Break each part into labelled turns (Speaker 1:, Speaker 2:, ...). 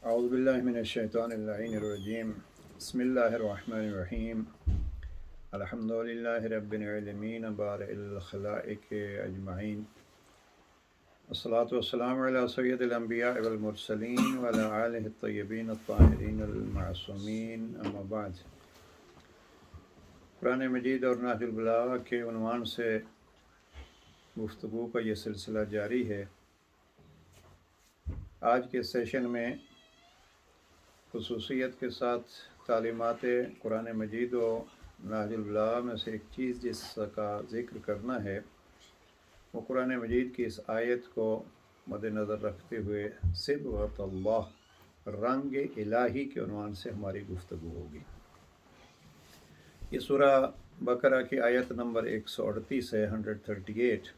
Speaker 1: اعوذ باللہ من الشیطان اللعین الرجیم بسم اللہ الرحمن الرحیم الحمد للہ رب العالمین بارئ الخلائق اجمعین والصلاة والسلام علی سید الانبیاء والمرسلین وعلی آلہ الطیبین الطاہرین المعصومین اما بعد۔ قرآن مجید اور نہج البلاغہ کے عنوان سے گفتگو کا یہ سلسلہ جاری ہے۔ آج کے سیشن میں خصوصیت کے ساتھ تعلیمات قرآن مجید و نہج البلاغہ میں سے ایک چیز جس کا ذکر کرنا ہے وہ قرآن مجید کی اس آیت کو مد نظر رکھتے ہوئے صبغۃ اللہ، رنگ الہی کے عنوان سے ہماری گفتگو ہوگی۔ یہ سورہ بقرہ کی آیت نمبر 138 ہے، 138،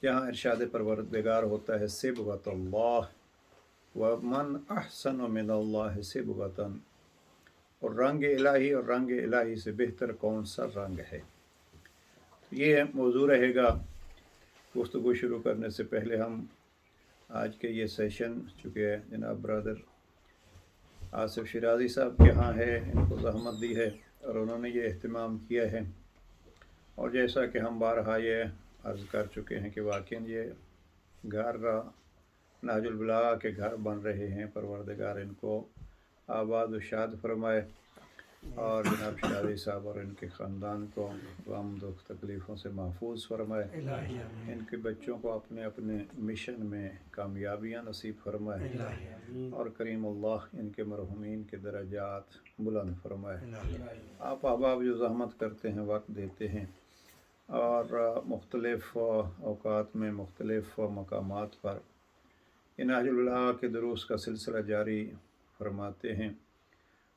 Speaker 1: جہاں ارشاد پروردگار ہوتا ہے صبغۃ اللہ وَمَنْ أَحْسَنُ مِنَ اللَّهِ صِبْغَةً، اور رنگ الہی اور رنگ الہی سے بہتر کون سا رنگ ہے۔ یہ موضوع رہے گا۔ گفتگو شروع کرنے سے پہلے ہم آج کے یہ سیشن، چونکہ جناب برادر آصف شیرازی صاحب کے ہاں ہے، ان کو زحمت دی ہے اور انہوں نے یہ اہتمام کیا ہے، اور جیسا کہ ہم بارہا یہ عرض کر چکے ہیں کہ واقعاً یہ گھر نہج البلاغہ کے گھر بن رہے ہیں۔ پروردگار ان کو آباد و شاد فرمائے، اور جناب شیرازی صاحب اور ان کے خاندان کو غم دکھ تکلیفوں سے محفوظ فرمائے، ان کے بچوں کو اپنے اپنے مشن میں کامیابیاں نصیب فرمائے، اور کریم اللہ ان کے مرحومین کے درجات بلند فرمائے۔ آپ احباب جو زحمت کرتے ہیں، وقت دیتے ہیں اور مختلف اوقات میں مختلف مقامات پر نہج البلاغہ کے دروس کا سلسلہ جاری فرماتے ہیں،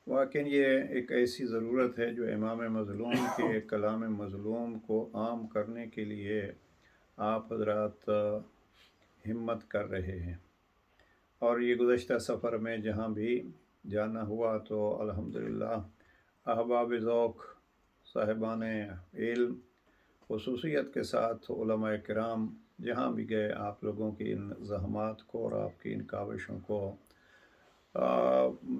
Speaker 1: واقعاً یہ ایک ایسی ضرورت ہے جو امام مظلوم کے کلام مظلوم کو عام کرنے کے لیے آپ حضرات ہمت کر رہے ہیں۔ اور یہ گزشتہ سفر میں جہاں بھی جانا ہوا تو الحمدللہ احباب ذوق، صاحبان علم، خصوصیت کے ساتھ علماء کرام جہاں بھی گئے، آپ لوگوں کی ان زحمات کو اور آپ کی ان کاوشوں کو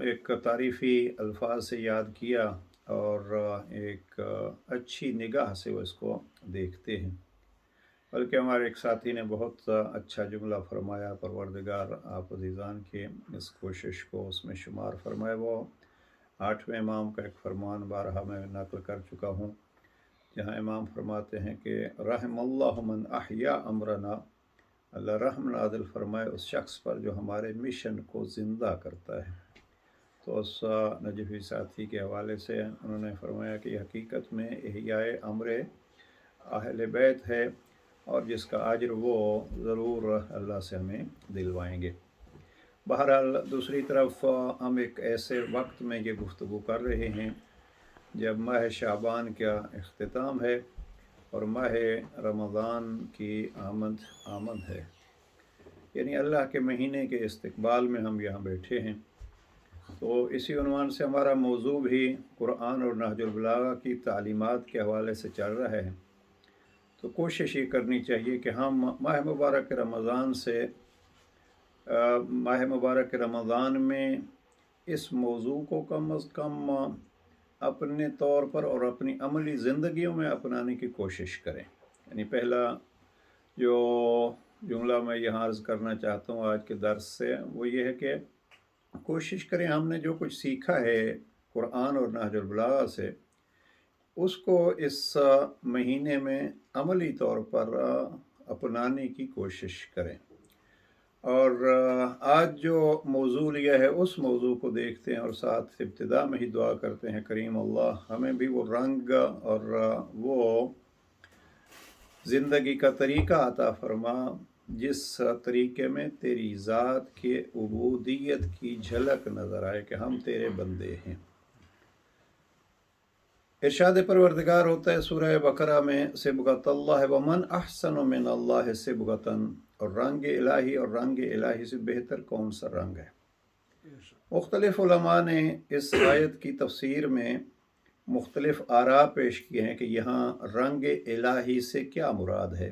Speaker 1: ایک تعریفی الفاظ سے یاد کیا، اور ایک اچھی نگاہ سے وہ اس کو دیکھتے ہیں۔ بلکہ ہمارے ایک ساتھی نے بہت اچھا جملہ فرمایا، پروردگار آپ عزیزان کی اس کوشش کو اس میں شمار فرمائے۔ وہ 8ویں امام کا ایک فرمان بارہا میں نقل کر چکا ہوں، جہاں امام فرماتے ہیں کہ رحم اللہ من احیا امرنا، اللہ رحم نازل فرمائے اس شخص پر جو ہمارے مشن کو زندہ کرتا ہے۔ تو اس نجفی ساتھی کے حوالے سے انہوں نے فرمایا کہ حقیقت میں احیاء امر اہل بیت ہے، اور جس کا اجر وہ ضرور اللہ سے ہمیں دلوائیں گے۔ بہرحال دوسری طرف ہم ایک ایسے وقت میں یہ گفتگو کر رہے ہیں جب ماہ شعبان کا اختتام ہے اور ماہ رمضان کی آمد ہے، یعنی اللہ کے مہینے کے استقبال میں ہم یہاں بیٹھے ہیں۔ تو اسی عنوان سے ہمارا موضوع بھی قرآن اور نہج البلاغہ کی تعلیمات کے حوالے سے چل رہا ہے۔ تو کوشش یہ کرنی چاہیے کہ ہم ماہ مبارک رمضان میں اس موضوع کو کم از کم اپنے طور پر اور اپنی عملی زندگیوں میں اپنانے کی کوشش کریں۔ یعنی پہلا جو جملہ میں یہاں عرض کرنا چاہتا ہوں آج کے درس سے، وہ یہ ہے کہ کوشش کریں ہم نے جو کچھ سیکھا ہے قرآن اور نہج البلاغہ سے، اس کو اس مہینے میں عملی طور پر اپنانے کی کوشش کریں۔ اور آج جو موضوع لیا ہے اس موضوع کو دیکھتے ہیں، اور ساتھ ابتدا میں ہی دعا کرتے ہیں کریم اللہ ہمیں بھی وہ رنگ اور وہ زندگی کا طریقہ عطا فرما جس طریقے میں تیری ذات کے عبودیت کی جھلک نظر آئے کہ ہم تیرے بندے ہیں۔ ارشاد پروردگار ہوتا ہے سورہ بقرہ میں صبغۃ اللہ ومن احسن من اللہ صبغۃً، اور رنگ الہی اور رنگ الہی سے بہتر کون سا رنگ ہے۔ مختلف علماء نے اس آیت کی تفسیر میں مختلف آراء پیش کیے ہیں کہ یہاں رنگ الہی سے کیا مراد ہے۔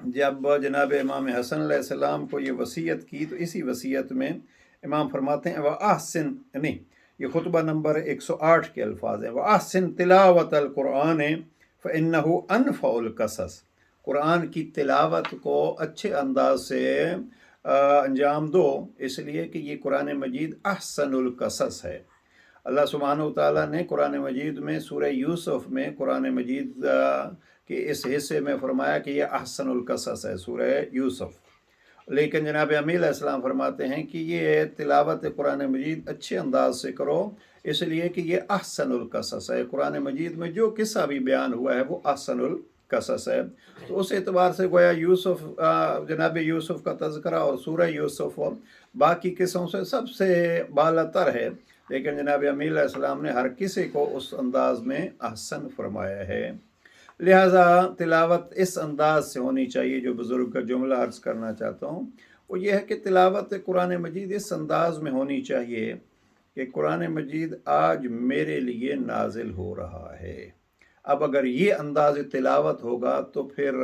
Speaker 1: جب جناب امام حسن علیہ السلام کو یہ وصیت کی تو اسی وصیت میں امام فرماتے ہیں وَأَحْسِن، نہیں یہ خطبہ نمبر 108 کے الفاظ ہیں، وَأَحْسِن تِلَاوَةَ الْقُرْآنِ فَإِنَّهُ أَنْفَعُ الْقَصَصِ، قرآن کی تلاوت کو اچھے انداز سے انجام دو، اس لیے کہ یہ قرآن مجید احسن القصص ہے۔ اللہ سبحانہ وتعالیٰ نے قرآن مجید میں سورہ یوسف میں قرآن مجید کے اس حصے میں فرمایا کہ یہ احسن القصص ہے، سورہ یوسف، لیکن جناب امی علیہ السلام فرماتے ہیں کہ یہ تلاوت قرآن مجید اچھے انداز سے کرو، اس لیے کہ یہ احسن القصص ہے، قرآن مجید میں جو قصہ بھی بیان ہوا ہے وہ احسن القصص ہے۔ تو اس اعتبار سے گویا یوسف جناب یوسف کا تذکرہ اور سورہ یوسف باقی قصوں سے سب سے بالا تر ہے، لیکن جناب امی علیہ السلام نے ہر کسی کو اس انداز میں احسن فرمایا ہے، لہٰذا تلاوت اس انداز سے ہونی چاہیے۔ جو بزرگ کا جملہ عرض کرنا چاہتا ہوں وہ یہ ہے کہ تلاوت قرآن مجید اس انداز میں ہونی چاہیے کہ قرآن مجید آج میرے لیے نازل ہو رہا ہے۔ اب اگر یہ انداز تلاوت ہوگا تو پھر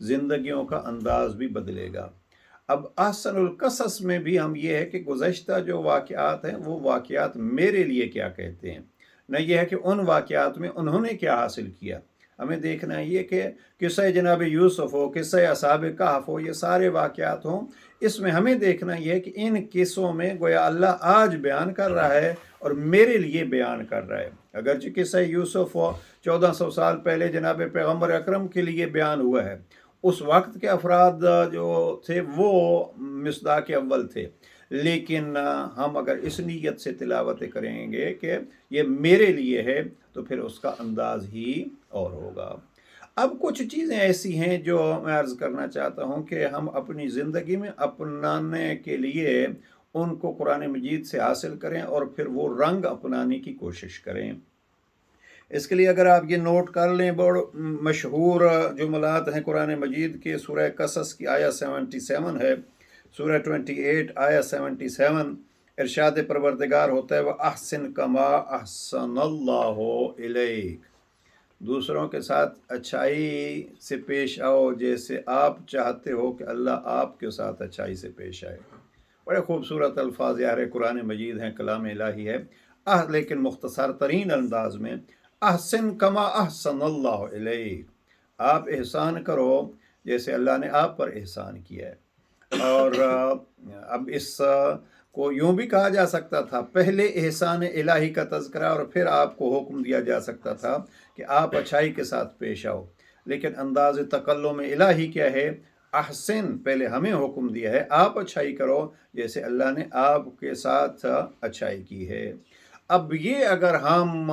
Speaker 1: زندگیوں کا انداز بھی بدلے گا۔ اب احسن القصص میں بھی ہم یہ ہے کہ گزشتہ جو واقعات ہیں وہ واقعات میرے لیے کیا کہتے ہیں، نہ یہ ہے کہ ان واقعات میں انہوں نے کیا حاصل کیا۔ ہمیں دیکھنا یہ کہ قصہ جناب یوسف ہو، قصہ اصحاب کہف ہو، یہ سارے واقعات ہوں، اس میں ہمیں دیکھنا یہ ہے کہ ان قصوں میں گویا اللہ آج بیان کر رہا ہے اور میرے لیے بیان کر رہا ہے۔ اگرچہ قصہ یوسف 1400 سال پہلے جناب پیغمبر اکرم کے لیے بیان ہوا ہے، اس وقت کے افراد جو تھے وہ مصداق اول تھے، لیکن ہم اگر اس نیت سے تلاوت کریں گے کہ یہ میرے لیے ہے تو پھر اس کا انداز ہی اور ہوگا۔ اب کچھ چیزیں ایسی ہیں جو میں عرض کرنا چاہتا ہوں کہ ہم اپنی زندگی میں اپنانے کے لیے ان کو قرآن مجید سے حاصل کریں اور پھر وہ رنگ اپنانے کی کوشش کریں۔ اس کے لیے اگر آپ یہ نوٹ کر لیں، بڑے مشہور جملات ہیں قرآن مجید کے، سورہ قصص کی آیہ 77 ہے، سورہ 28 آیہ 77، ارشاد پروردگار ہوتا ہے وَأَحْسِن كَمَا أَحْسَنَ اللَّهُ إِلَيْكَ، دوسروں کے ساتھ اچھائی سے پیش آؤ جیسے آپ چاہتے ہو کہ اللہ آپ کے ساتھ اچھائی سے پیش آئے۔ بڑے خوبصورت الفاظ یار قرآن مجید ہیں، کلام الہی ہے، لیکن مختصر ترین انداز میں احسن کما احسن اللہ علیک، آپ احسان کرو جیسے اللہ نے آپ پر احسان کیا ہے۔ اور اب اس کو یوں بھی کہا جا سکتا تھا، پہلے احسان الہی کا تذکرہ اور پھر آپ کو حکم دیا جا سکتا تھا کہ آپ اچھائی کے ساتھ پیش آؤ، لیکن انداز تکلم الہی کیا ہے، احسن، پہلے ہمیں حکم دیا ہے آپ اچھائی کرو جیسے اللہ نے آپ کے ساتھ اچھائی کی ہے۔ اب یہ اگر ہم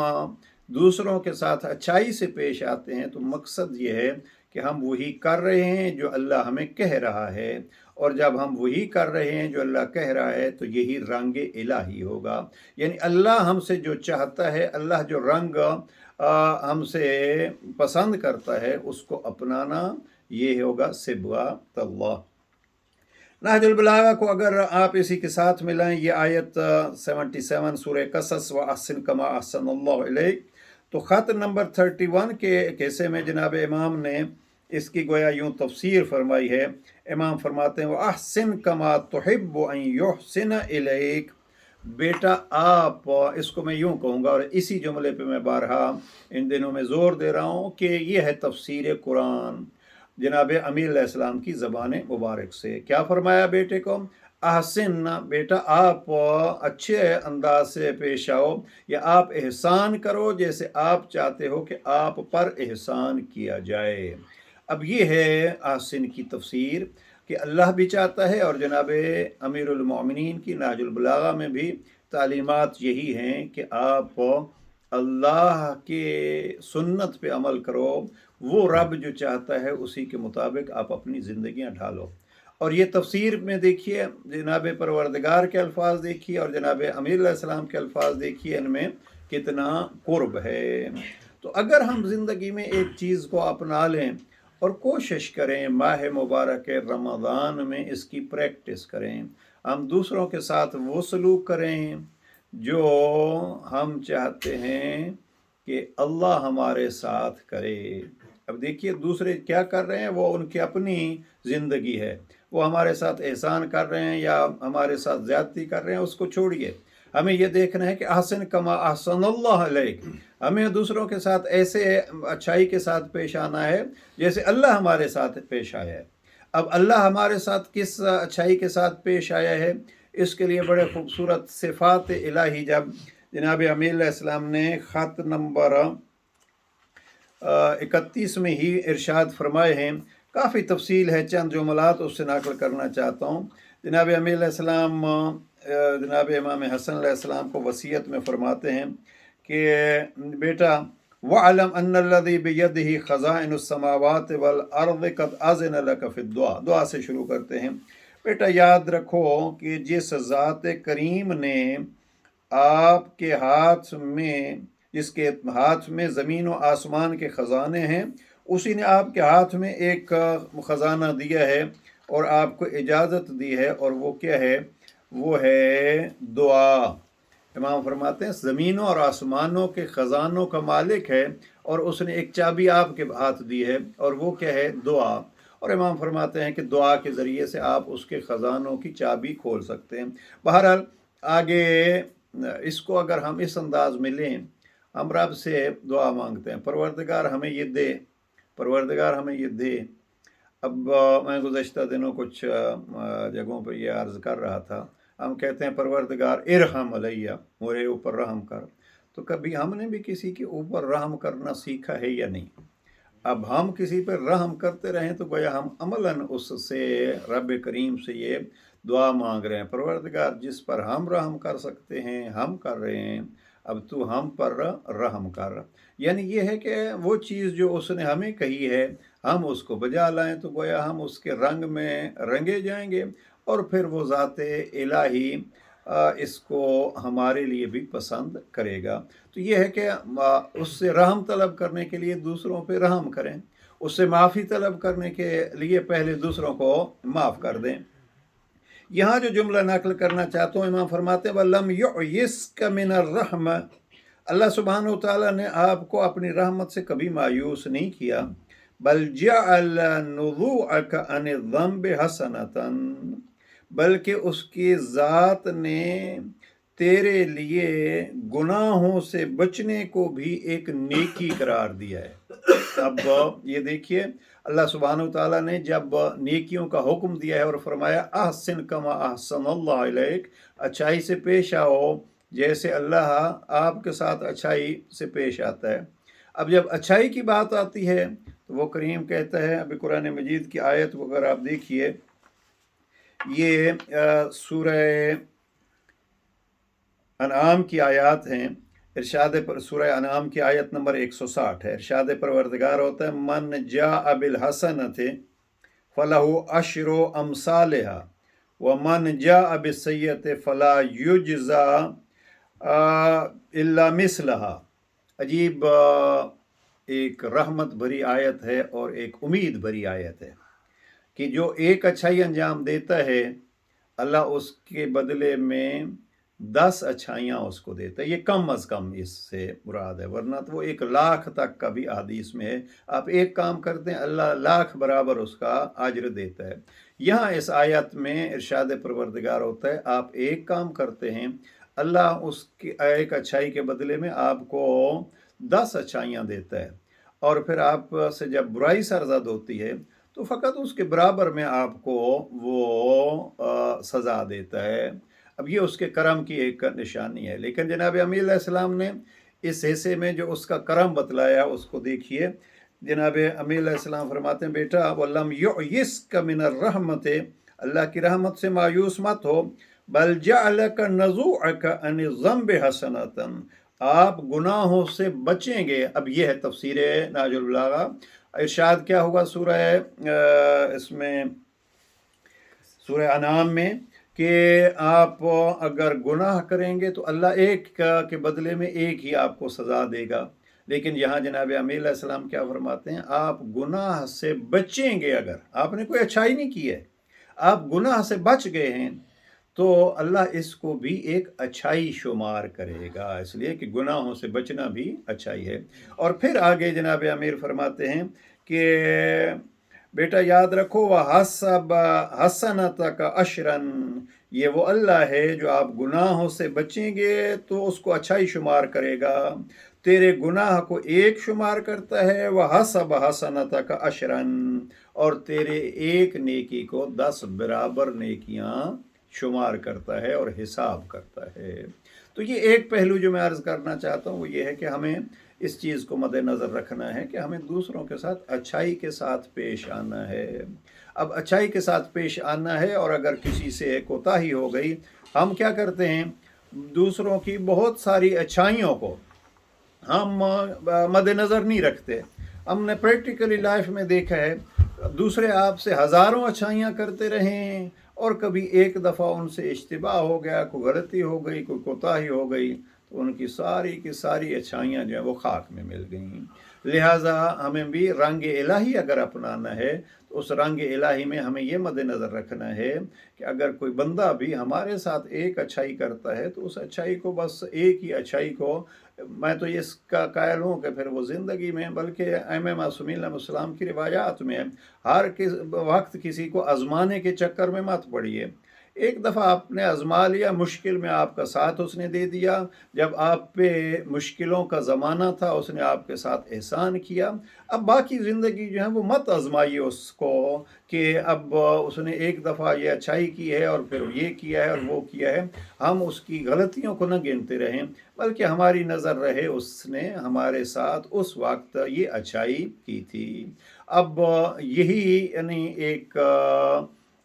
Speaker 1: دوسروں کے ساتھ اچھائی سے پیش آتے ہیں تو مقصد یہ ہے کہ ہم وہی کر رہے ہیں جو اللہ ہمیں کہہ رہا ہے، اور جب ہم وہی کر رہے ہیں جو اللہ کہہ رہا ہے تو یہی رنگ الہی ہوگا، یعنی اللہ ہم سے جو چاہتا ہے، اللہ جو رنگ ہم سے پسند کرتا ہے اس کو اپنانا، یہ ہوگا صبغۃ اللہ۔ نہج البلاغہ کو اگر آپ اسی کے ساتھ ملائیں، یہ آیت 77 سورہ قصص وَأَحْسِن كَمَا أَحْسَنَ اللَّهُ إِلَيْكَ، تو خط نمبر 31 کے ایک حصے میں جناب امام نے اس کی گویا یوں تفسیر فرمائی ہے۔ امام فرماتے ہیں وَأَحْسِن كَمَا تُحِبُّ أَن يُحْسِنَ إِلَيْكَ، بیٹا آپ، اس کو میں یوں کہوں گا اور اسی جملے پہ میں بارہا ان دنوں میں زور دے رہا ہوں کہ یہ ہے تفسیر قرآن جناب امیر علیہ السلام کی زبان مبارک سے۔ کیا فرمایا بیٹے کو؟ احسن، بیٹا آپ اچھے انداز سے پیش آؤ یا آپ احسان کرو جیسے آپ چاہتے ہو کہ آپ پر احسان کیا جائے۔ اب یہ ہے احسن کی تفسیر کہ اللہ بھی چاہتا ہے، اور جناب امیر المومنین کی نہج البلاغہ میں بھی تعلیمات یہی ہیں کہ آپ اللہ کے سنت پہ عمل کرو، وہ رب جو چاہتا ہے اسی کے مطابق آپ اپنی زندگیاں ڈھالو۔ اور یہ تفسیر میں دیکھیے، جناب پروردگار کے الفاظ دیکھیے اور جناب امیر علیہ السلام کے الفاظ دیکھیے، ان میں کتنا قرب ہے۔ تو اگر ہم زندگی میں ایک چیز کو اپنا لیں اور کوشش کریں ماہ مبارک رمضان میں اس کی پریکٹس کریں، ہم دوسروں کے ساتھ وہ سلوک کریں جو ہم چاہتے ہیں کہ اللہ ہمارے ساتھ کرے، اب دیکھیے دوسرے کیا کر رہے ہیں، وہ ان کی اپنی زندگی ہے، وہ ہمارے ساتھ احسان کر رہے ہیں یا ہمارے ساتھ زیادتی کر رہے ہیں، اس کو چھوڑیے، ہمیں یہ دیکھنا ہے کہ احسن کما احسن اللہ علیک، ہمیں دوسروں کے ساتھ ایسے اچھائی کے ساتھ پیش آنا ہے جیسے اللہ ہمارے ساتھ پیش آیا ہے۔ اب اللہ ہمارے ساتھ کس اچھائی کے ساتھ پیش آیا ہے، اس کے لیے بڑے خوبصورت صفات الہی جب جناب امیر علیہ السلام نے خط نمبر 31 میں ہی ارشاد فرمائے ہیں، کافی تفصیل ہے، چند جملات اس سے نقل کرنا چاہتا ہوں۔ جناب امیر علیہ السلام جناب امام حسن علیہ السلام کو وصیت میں فرماتے ہیں کہ بیٹا وَعَلَمْ أَنَّ الَّذِي بِيَدِهِ خَزَائِنُ السَّمَاوَاتِ وَالْأَرْضِ قَدْ أَذِنَ لَكَ فِي الدُّعَاء، دعا سے شروع کرتے ہیں۔ بیٹا یاد رکھو کہ جس ذات کریم نے آپ کے ہاتھ میں، جس کے ہاتھ میں زمین و آسمان کے خزانے ہیں، اسی نے آپ کے ہاتھ میں ایک خزانہ دیا ہے اور آپ کو اجازت دی ہے، اور وہ کیا ہے؟ وہ ہے دعا۔ امام فرماتے ہیں زمینوں اور آسمانوں کے خزانوں کا مالک ہے، اور اس نے ایک چابی آپ کے ہاتھ دی ہے، اور وہ کیا ہے؟ دعا۔ اور امام فرماتے ہیں کہ دعا کے ذریعے سے آپ اس کے خزانوں کی چابی کھول سکتے ہیں۔ بہرحال آگے اس کو اگر ہم اس انداز میں لیں، ہم رب سے دعا مانگتے ہیں، پروردگار ہمیں یہ دے، پروردگار ہمیں یہ دے۔ اب میں گزشتہ دنوں کچھ جگہوں پہ یہ عرض کر رہا تھا، ہم کہتے ہیں پروردگار ارحم علیہ، میرے اوپر رحم کر، تو کبھی ہم نے بھی کسی کے اوپر رحم کرنا سیکھا ہے یا نہیں؟ اب ہم کسی پر رحم کرتے رہیں تو گویا ہم عملاً اس سے رب کریم سے یہ دعا مانگ رہے ہیں، پروردگار جس پر ہم رحم کر سکتے ہیں ہم کر رہے ہیں، اب تو ہم پر رحم کر۔ یعنی یہ ہے کہ وہ چیز جو اس نے ہمیں کہی ہے ہم اس کو بجا لائیں تو گویا ہم اس کے رنگ میں رنگے جائیں گے، اور پھر وہ ذات الہی اس کو ہمارے لیے بھی پسند کرے گا۔ تو یہ ہے کہ اس سے رحم طلب کرنے کے لیے دوسروں پہ رحم کریں، اس سے معافی طلب کرنے کے لیے پہلے دوسروں کو معاف کر دیں۔ یہاں جو جملہ نقل کرنا چاہتا ہوں، امام فرماتے ہیں وَلَمْ يُعْيِسْكَ مِنَ الرَّحْمَةِ، اللہ سبحانہ وتعالیٰ نے آپ کو اپنی رحمت سے کبھی مایوس نہیں کیا، بل جعل نضوعك عن الذنب حسنة، بلکہ اس کی ذات نے تیرے لیے گناہوں سے بچنے کو بھی ایک نیکی قرار دیا ہے۔ اب یہ دیکھیے اللہ سبحانہ وتعالیٰ نے جب نیکیوں کا حکم دیا ہے اور فرمایا احسن کما احسن اللہ علیک، اچھائی سے پیش آؤ جیسے اللہ آپ کے ساتھ اچھائی سے پیش آتا ہے۔ اب جب اچھائی کی بات آتی ہے تو وہ کریم کہتا ہے، ابھی قرآن مجید کی آیت کو اگر آپ دیکھیے، یہ سورہ انعام کی آیات ہیں، ارشاد پر سورہ انعام کی آیت نمبر 160 ہے، ارشاد پروردگار ہوتا ہے من جاء بالحسنۃ فلہ عشر امثالھا ومن جاء بالسیئۃ فلا یجزا الا مثلھا۔ عجیب ایک رحمت بھری آیت ہے اور ایک امید بھری آیت ہے کہ جو ایک اچھائی انجام دیتا ہے اللہ اس کے بدلے میں 10 اچھائیاں اس کو دیتا ہے۔ یہ کم از کم اس سے مراد ہے، ورنہ تو وہ 1,00,000 تک کا بھی حدیث میں ہے، آپ ایک کام کرتے ہیں اللہ 1,00,000 برابر اس کا اجر دیتا ہے۔ یہاں اس آیت میں ارشاد پروردگار ہوتا ہے آپ ایک کام کرتے ہیں، اللہ اس کی ایک اچھائی کے بدلے میں آپ کو 10 اچھائیاں دیتا ہے، اور پھر آپ سے جب برائی سرزد ہوتی ہے تو فقط اس کے برابر میں آپ کو وہ سزا دیتا ہے۔ اب یہ اس کے کرم کی ایک نشانی ہے، لیکن جناب امیر علیہ السلام نے اس حصے میں جو اس کا کرم بتلایا اس کو دیکھیے۔ جناب امیر علیہ السلام فرماتے ہیں بیٹا وَلَمْ يُعْيِسْكَ مِنَ الرَّحْمَةِ، اللہ کی رحمت سے مایوس مت ہو، بل جعلك نزوعك عن الذنب حسنة، آپ گناہوں سے بچیں گے۔ اب یہ ہے تفسیر نہج البلاغہ۔ ارشاد کیا ہوگا سورہ اس میں سورہ انعام میں کہ آپ اگر گناہ کریں گے تو اللہ ایک کے بدلے میں ایک ہی آپ کو سزا دے گا، لیکن یہاں جناب امیر علیہ السلام کیا فرماتے ہیں آپ گناہ سے بچیں گے، اگر آپ نے کوئی اچھائی نہیں کی ہے آپ گناہ سے بچ گئے ہیں تو اللہ اس کو بھی ایک اچھائی شمار کرے گا، اس لیے کہ گناہوں سے بچنا بھی اچھائی ہے۔ اور پھر آگے جناب امیر فرماتے ہیں کہ بیٹا یاد رکھو وَحَسَبَ حَسَنَتَكَ عَشْرًا، یہ وہ اللہ ہے جو آپ گناہوں سے بچیں گے تو اس کو اچھائی شمار کرے گا، تیرے گناہ کو ایک شمار کرتا ہے، وَحَسَبَ حَسَنَتَكَ عَشْرًا، اور تیرے ایک نیکی کو 10 برابر نیکیاں شمار کرتا ہے اور حساب کرتا ہے۔ تو یہ ایک پہلو جو میں عرض کرنا چاہتا ہوں وہ یہ ہے کہ ہمیں اس چیز کو مد نظر رکھنا ہے کہ ہمیں دوسروں کے ساتھ اچھائی کے ساتھ پیش آنا ہے۔ اب اچھائی کے ساتھ پیش آنا ہے، اور اگر کسی سے کوتاہی ہو گئی، ہم کیا کرتے ہیں، دوسروں کی بہت ساری اچھائیوں کو ہم مد نظر نہیں رکھتے۔ ہم نے پریکٹیکلی لائف میں دیکھا ہے، دوسرے آپ سے ہزاروں اچھائیاں کرتے رہیں اور کبھی ایک دفعہ ان سے اشتباہ ہو گیا، کوئی غلطی ہو گئی، کوئی کوتاہی ہو گئی، تو ان کی ساری کی ساری اچھائیاں جو ہیں وہ خاک میں مل گئیں۔ لہٰذا ہمیں بھی رنگ الہی اگر اپنانا ہے تو اس رنگ الہی میں ہمیں یہ مد نظر رکھنا ہے کہ اگر کوئی بندہ بھی ہمارے ساتھ ایک اچھائی کرتا ہے تو اس اچھائی کو، بس ایک ہی اچھائی کو، میں تو اس کا قائل ہوں کہ پھر وہ زندگی میں، بلکہ ائمہ معصومین علیہ السلام کی روایات میں ہر وقت کسی کو آزمانے کے چکر میں مت پڑیے۔ ایک دفعہ آپ نے آزما لیا، مشکل میں آپ کا ساتھ اس نے دے دیا، جب آپ پہ مشکلوں کا زمانہ تھا اس نے آپ کے ساتھ احسان کیا، اب باقی زندگی جو ہے وہ مت آزمائیے اس کو کہ اب اس نے ایک دفعہ یہ اچھائی کی ہے اور پھر یہ کیا ہے اور وہ کیا ہے، ہم اس کی غلطیوں کو نہ گنتے رہیں، بلکہ ہماری نظر رہے اس نے ہمارے ساتھ اس وقت یہ اچھائی کی تھی۔ اب یہی یعنی ایک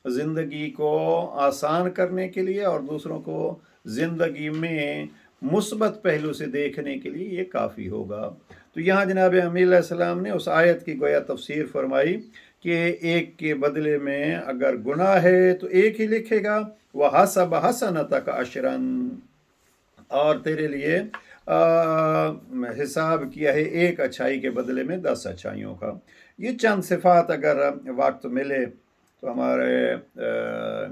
Speaker 1: زندگی کو آسان کرنے کے لیے اور دوسروں کو زندگی میں مثبت پہلو سے دیکھنے کے لیے یہ کافی ہوگا۔ تو یہاں جناب امیر علیہ السلام نے اس آیت کی گویا تفسیر فرمائی کہ ایک کے بدلے میں اگر گناہ ہے تو ایک ہی لکھے گا، وَحَسَبَ حَسَنَتَكَ عَشْرًا، اور تیرے لیے حساب کیا ہے ایک اچھائی کے بدلے میں 10 اچھائیوں کا۔ یہ چند صفات اگر وقت ملے تو ہمارے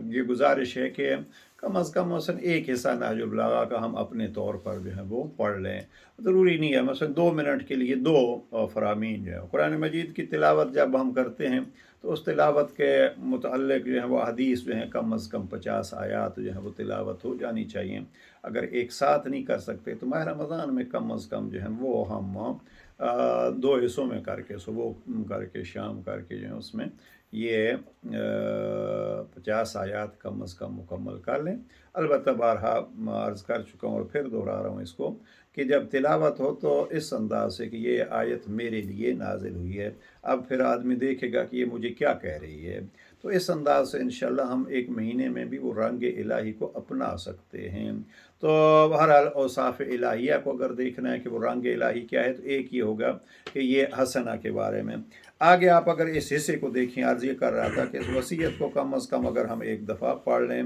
Speaker 1: یہ گزارش ہے کہ کم از کم مثلا ایک حصہ نہج البلاغہ کا ہم اپنے طور پر جو ہے وہ پڑھ لیں، ضروری نہیں ہے، مثلا 2 منٹ کے لیے 2 فرامین جو ہے قرآن مجید کی تلاوت جب ہم کرتے ہیں تو اس تلاوت کے متعلق جو ہے وہ حدیث جو ہیں کم از کم 50 آیات جو ہے وہ تلاوت ہو جانی چاہیے۔ اگر ایک ساتھ نہیں کر سکتے تو ماہ رمضان میں کم از کم جو ہے وہ ہم 2 حصوں میں کر کے، صبح کر کے شام کر کے جو ہے اس میں یہ 50 آیات کم از کم مکمل کر لیں۔ البتہ بارہا عرض کر چکا ہوں اور پھر دہرا رہا ہوں اس کو کہ جب تلاوت ہو تو اس انداز سے کہ یہ آیت میرے لیے نازل ہوئی ہے، اب پھر آدمی دیکھے گا کہ یہ مجھے کیا کہہ رہی ہے، تو اس انداز سے انشاءاللہ ہم ایک مہینے میں بھی وہ رنگ الہی کو اپنا سکتے ہیں۔ تو بہرحال اوصاف الہیہ کو اگر دیکھنا ہے کہ وہ رنگ الہی کیا ہے تو ایک یہ ہوگا کہ یہ حسنہ کے بارے میں۔ آگے آپ اگر اس حصے کو دیکھیں، عرض یہ کر رہا تھا کہ اس وصیت کو کم از کم اگر ہم ایک دفعہ پڑھ لیں۔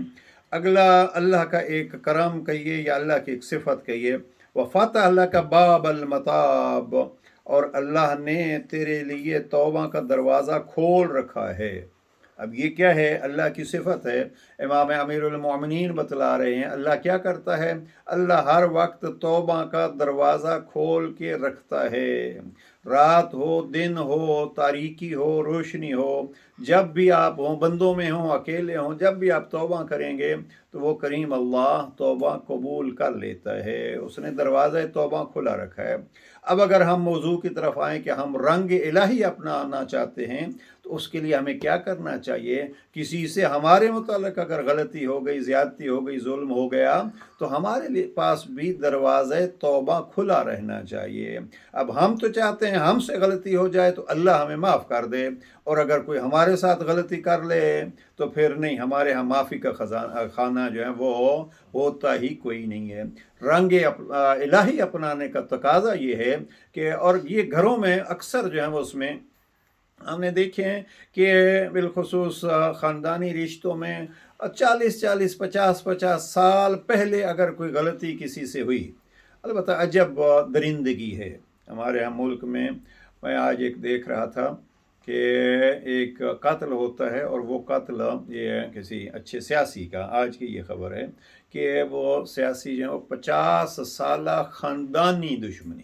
Speaker 1: اگلا اللہ کا ایک کرم کہیے یا اللہ کی ایک صفت کہیے، وَفَتَحَ لَكَ بَابَ الْمَتَابِ، اور اللہ نے تیرے لیے توبہ کا دروازہ کھول رکھا ہے۔ اب یہ کیا ہے؟ اللہ کی صفت ہے۔ امام امیر المومنین بتلا رہے ہیں اللہ کیا کرتا ہے، اللہ ہر وقت توبہ کا دروازہ کھول کے رکھتا ہے، رات ہو، دن ہو، تاریکی ہو، روشنی ہو، جب بھی آپ ہوں، بندوں میں ہوں، اکیلے ہوں، جب بھی آپ توبہ کریں گے تو وہ کریم اللہ توبہ قبول کر لیتا ہے، اس نے دروازہ توبہ کھلا رکھا ہے۔ اب اگر ہم موضوع کی طرف آئیں کہ ہم رنگ الہی اپنانا چاہتے ہیں تو اس کے لیے ہمیں کیا کرنا چاہیے؟ کسی سے ہمارے متعلق اگر غلطی ہو گئی، زیادتی ہو گئی، ظلم ہو گیا تو ہمارے پاس بھی دروازہ توبہ کھلا رہنا چاہیے۔ اب ہم تو چاہتے ہیں ہم سے غلطی ہو جائے تو اللہ ہمیں معاف کر دے، اور اگر کوئی ہمارے ساتھ غلطی کر لے تو پھر نہیں، ہمارے ہاں معافی کا خانہ جو ہے وہ ہوتا ہی کوئی نہیں ہے۔ رنگ الہی اپنانے کا تقاضا یہ ہے کہ، اور یہ گھروں میں اکثر جو ہے وہ اس میں ہم نے دیکھے ہیں کہ بالخصوص خاندانی رشتوں میں 40 50 سال پہلے اگر کوئی غلطی کسی سے ہوئی، البتہ عجب درندگی ہے ہمارے ہم ملک میں۔ میں آج ایک دیکھ رہا تھا کہ ایک قتل ہوتا ہے، اور وہ قتل یہ کسی اچھے سیاسی کا، آج کی یہ خبر ہے کہ وہ سیاسی جو ہے 50 سالہ خاندانی دشمنی،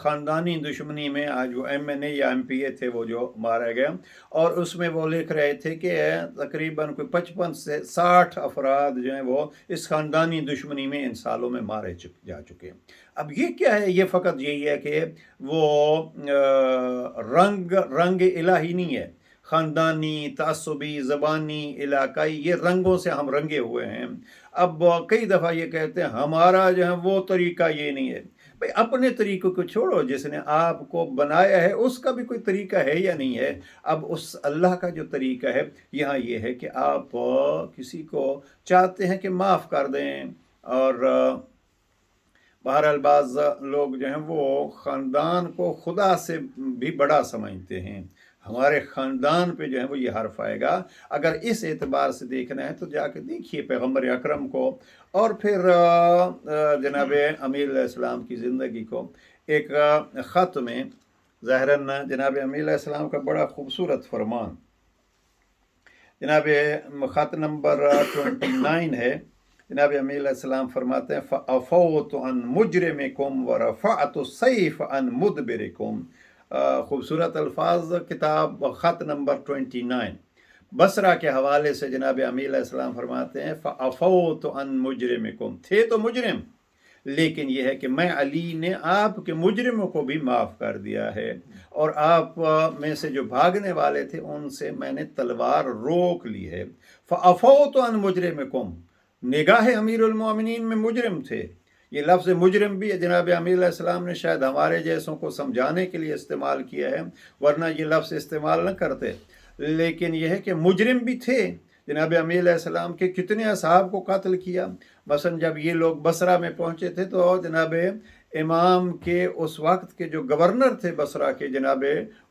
Speaker 1: خاندانی دشمنی میں آج وہ MNA یا MPA تھے وہ جو مارے گئے، اور اس میں وہ لکھ رہے تھے کہ تقریباً کوئی 55 سے 60 افراد جو ہیں وہ اس خاندانی دشمنی میں ان سالوں میں مارے جا چکے ہیں۔ اب یہ کیا ہے؟ یہ فقط یہی ہے کہ وہ رنگ الہی نہیں ہے، خاندانی، تعصبی، زبانی، علاقائی، یہ رنگوں سے ہم رنگے ہوئے ہیں۔ اب کئی دفعہ یہ کہتے ہیں ہمارا جو ہے وہ طریقہ یہ نہیں ہے۔ بھئی اپنے طریقوں کو چھوڑو، جس نے آپ کو بنایا ہے اس کا بھی کوئی طریقہ ہے یا نہیں ہے؟ اب اس اللہ کا جو طریقہ ہے یہاں یہ ہے کہ آپ کسی کو چاہتے ہیں کہ معاف کر دیں، اور بہرحال بعض لوگ جو ہیں وہ خاندان کو خدا سے بھی بڑا سمجھتے ہیں۔ ہمارے خاندان پہ جو ہے وہ یہ حرف آئے گا۔ اگر اس اعتبار سے دیکھنا ہے تو جا کے دیکھیے پیغمبر اکرم کو، اور پھر جناب امیر علیہ السلام کی زندگی کو۔ ایک خط میں ظاہراً جناب امیر علیہ السلام کا بڑا خوبصورت فرمان، جناب خط نمبر 29 ہے۔ جناب امیر علیہ السلام فرماتے ہیں فَأَفَوْتُ عَنْ مُجْرِمِكُمْ وَرَفَعْتُ السَّيْفَ عَنْ مُدْبِرِكُمْ۔ خوبصورت الفاظ، کتاب خط نمبر 29 بصرہ کے حوالے سے جناب امیر علیہ السلام فرماتے ہیں فَأَفَوْتُ عَنْ مُجْرِمِكُمْ، تھے تو مجرم، لیکن یہ ہے کہ میں علی نے آپ کے مجرموں کو بھی معاف کر دیا ہے، اور آپ میں سے جو بھاگنے والے تھے ان سے میں نے تلوار روک لی ہے۔ فَأَفَوْتُ عَنْ مُجْرِمِكُمْ، نگاہ امیر المومنین میں مجرم تھے۔ یہ لفظ مجرم بھی جناب امیر علیہ السلام نے شاید ہمارے جیسوں کو سمجھانے کے لیے استعمال کیا ہے، ورنہ یہ لفظ استعمال نہ کرتے، لیکن یہ ہے کہ مجرم بھی تھے۔ جناب امیر علیہ السلام کے کتنے اصحاب کو قتل کیا۔ مثلا جب یہ لوگ بصرہ میں پہنچے تھے تو جناب امام کے اس وقت کے جو گورنر تھے بصرہ کے، جناب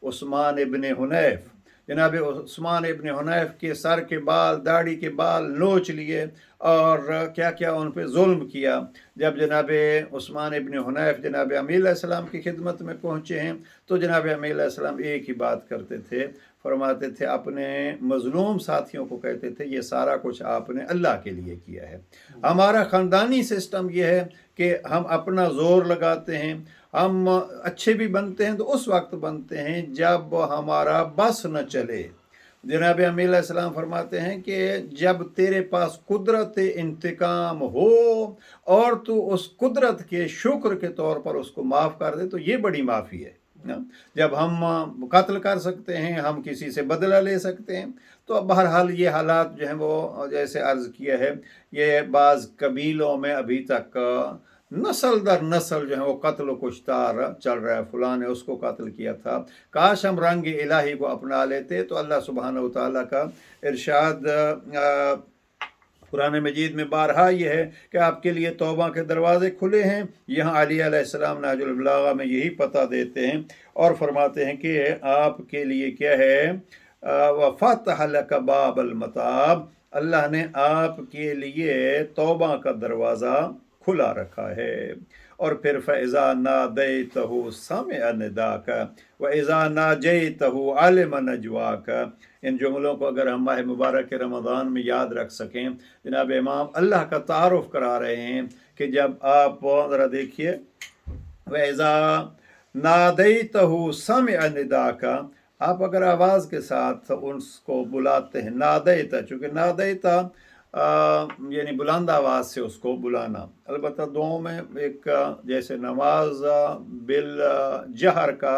Speaker 1: عثمان ابن حنیف، جناب عثمان ابن حنیف کے سر کے بال، داڑھی کے بال نوچ لیے اور کیا کیا ان پہ ظلم کیا۔ جب جناب عثمان ابن حنیف جناب امیر علیہ السلام کی خدمت میں پہنچے ہیں تو جناب امیر علیہ السلام ایک ہی بات کرتے تھے، فرماتے تھے اپنے مظلوم ساتھیوں کو کہتے تھے یہ سارا کچھ آپ نے اللہ کے لیے کیا ہے۔ ہمارا خاندانی سسٹم یہ ہے کہ ہم اپنا زور لگاتے ہیں، ہم اچھے بھی بنتے ہیں تو اس وقت بنتے ہیں جب ہمارا بس نہ چلے۔ جناب امیر علیہ السلام فرماتے ہیں کہ جب تیرے پاس قدرت انتقام ہو اور تو اس قدرت کے شکر کے طور پر اس کو معاف کر دے تو یہ بڑی معافی ہے۔ جب ہم قتل کر سکتے ہیں، ہم کسی سے بدلہ لے سکتے ہیں، تو بہرحال یہ حالات جو ہیں وہ جیسے عرض کیا ہے، یہ بعض قبیلوں میں ابھی تک نسل در نسل جو ہے وہ قتل و کشتار چل رہا ہے، فلاں نے اس کو قتل کیا تھا۔ کاش ہم رنگ الہی کو اپنا لیتے تو اللہ سبحانہ و تعالیٰ کا ارشاد قرآن مجید میں بارہا یہ ہے کہ آپ کے لیے توبہ کے دروازے کھلے ہیں۔ یہاں علی علیہ السلام نہج البلاغہ میں یہی پتہ دیتے ہیں اور فرماتے ہیں کہ آپ کے لیے کیا ہے، وَفَتَحَ لَكَ بَابَ الْمَتَابِ، اللہ نے آپ کے لیے توبہ کا دروازہ کھلا رکھا ہے۔ اور پھر فَإِذَا نَادَيْتَهُ سَمِعَ نِدَاكَ وَإِذَا نَاجَيْتَهُ عَلِمَ نَجْوَاكَ۔ ان جملوں کو اگر ہم ماہ مبارک رمضان میں یاد رکھ سکیں، جناب امام اللہ کا تعارف کرا رہے ہیں کہ جب آپ ذرا دیکھیے وَإِذَا نَادَيْتَهُ سَمِعَ نِدَاكَ، آپ اگر آواز کے ساتھ اس کو بلاتے ہیں، نادیتا، چونکہ نادیتا یعنی بلند آواز سے اس کو بلانا، البتہ دونوں میں ایک جیسے نماز بالجہر کا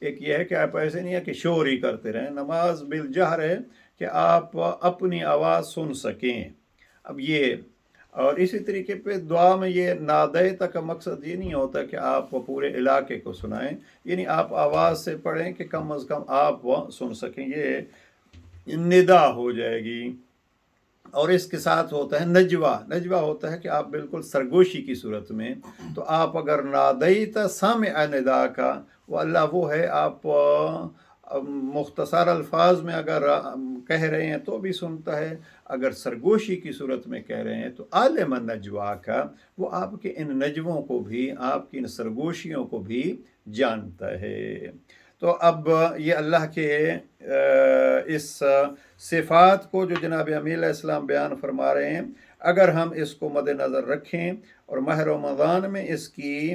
Speaker 1: ایک یہ ہے کہ آپ ایسے نہیں ہے کہ شور ہی کرتے رہیں، نماز بالجہر ہے کہ آپ اپنی آواز سن سکیں۔ اب یہ اور اسی طریقے پہ دعا میں یہ نادیتا کا مقصد یہ نہیں ہوتا کہ آپ پورے علاقے کو سنائیں، یعنی آپ آواز سے پڑھیں کہ کم از کم آپ سن سکیں، یہ ندا ہو جائے گی۔ اور اس کے ساتھ ہوتا ہے نجوہ، نجوہ ہوتا ہے کہ آپ بالکل سرگوشی کی صورت میں، تو آپ اگر نادیتا سامع ندا کا، وہ اللہ وہ ہے، آپ مختصر الفاظ میں اگر کہہ رہے ہیں تو بھی سنتا ہے، اگر سرگوشی کی صورت میں کہہ رہے ہیں تو عالم نجوا کا، وہ آپ کے ان نجووں کو بھی، آپ کی ان سرگوشیوں کو بھی جانتا ہے۔ تو اب یہ اللہ کے اس صفات کو جو جناب امیر علیہ السلام بیان فرما رہے ہیں، اگر ہم اس کو مد نظر رکھیں اور ماہ رمضان میں اس کی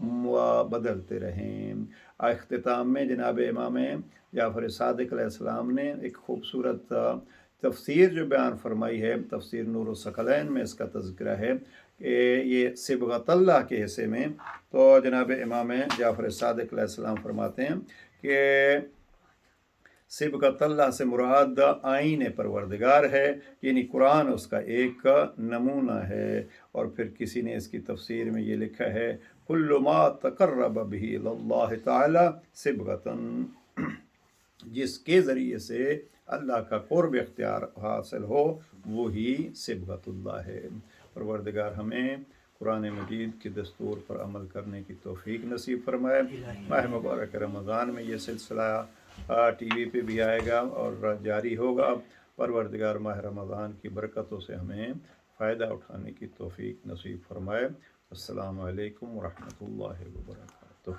Speaker 1: بدلتے رہیں۔ اختتام میں جناب امام جعفر صادق علیہ السلام نے ایک خوبصورت تفسیر جو بیان فرمائی ہے، تفسیر نور الثقلین میں اس کا تذکرہ ہے کہ یہ صبغۃ اللہ کے حصے میں، تو جناب امام جعفر صادق علیہ السلام فرماتے ہیں کہ صبغۃ اللہ سے مراد آئین پروردگار ہے، یعنی قرآن اس کا ایک نمونہ ہے۔ اور پھر کسی نے اس کی تفسیر میں یہ لکھا ہے کل ما تقرب به الی اللہ تعالی صبغۃ، جس کے ذریعے سے اللہ کا قرب اختیار حاصل ہو وہی صبغۃ اللہ ہے۔ پروردگار ہمیں قرآن مجید کے دستور پر عمل کرنے کی توفیق نصیب فرمائے۔ ماہ مبارک رمضان میں یہ سلسلہ ٹی وی پہ بھی آئے گا اور جاری ہوگا۔ پروردگار ماہ رمضان کی برکتوں سے ہمیں فائدہ اٹھانے کی توفیق نصیب فرمائے۔ السلام علیکم ورحمۃ اللہ وبرکاتہ۔